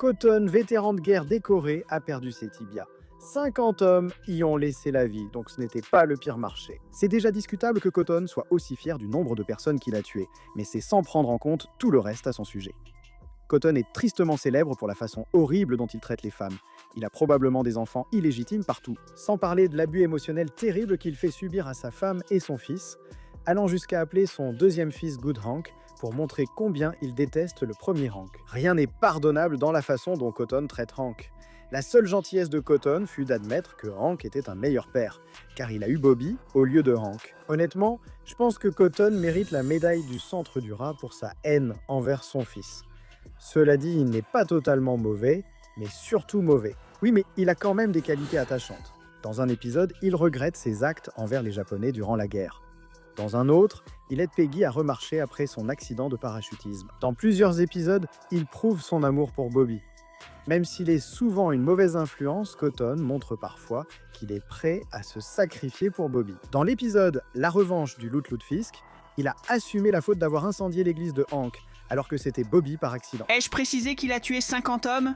Cotton, vétéran de guerre décoré, a perdu ses tibias. 50 hommes y ont laissé la vie, donc ce n'était pas le pire marché. C'est déjà discutable que Cotton soit aussi fier du nombre de personnes qu'il a tuées, mais c'est sans prendre en compte tout le reste à son sujet. Cotton est tristement célèbre pour la façon horrible dont il traite les femmes. Il a probablement des enfants illégitimes partout, sans parler de l'abus émotionnel terrible qu'il fait subir à sa femme et son fils, allant jusqu'à appeler son deuxième fils Good Hank pour montrer combien il déteste le premier Hank. Rien n'est pardonnable dans la façon dont Cotton traite Hank. La seule gentillesse de Cotton fut d'admettre que Hank était un meilleur père, car il a eu Bobby au lieu de Hank. Honnêtement, je pense que Cotton mérite la médaille du centre du rat pour sa haine envers son fils. Cela dit, il n'est pas totalement mauvais, mais surtout mauvais. Oui, mais il a quand même des qualités attachantes. Dans un épisode, il regrette ses actes envers les Japonais durant la guerre. Dans un autre, il aide Peggy à remarcher après son accident de parachutisme. Dans plusieurs épisodes, il prouve son amour pour Bobby. Même s'il est souvent une mauvaise influence, Cotton montre parfois qu'il est prêt à se sacrifier pour Bobby. Dans l'épisode La revanche du Loot-Loot-Fisk, il a assumé la faute d'avoir incendié l'église de Hank, alors que c'était Bobby par accident. Ai-je précisé qu'il a tué 50 hommes?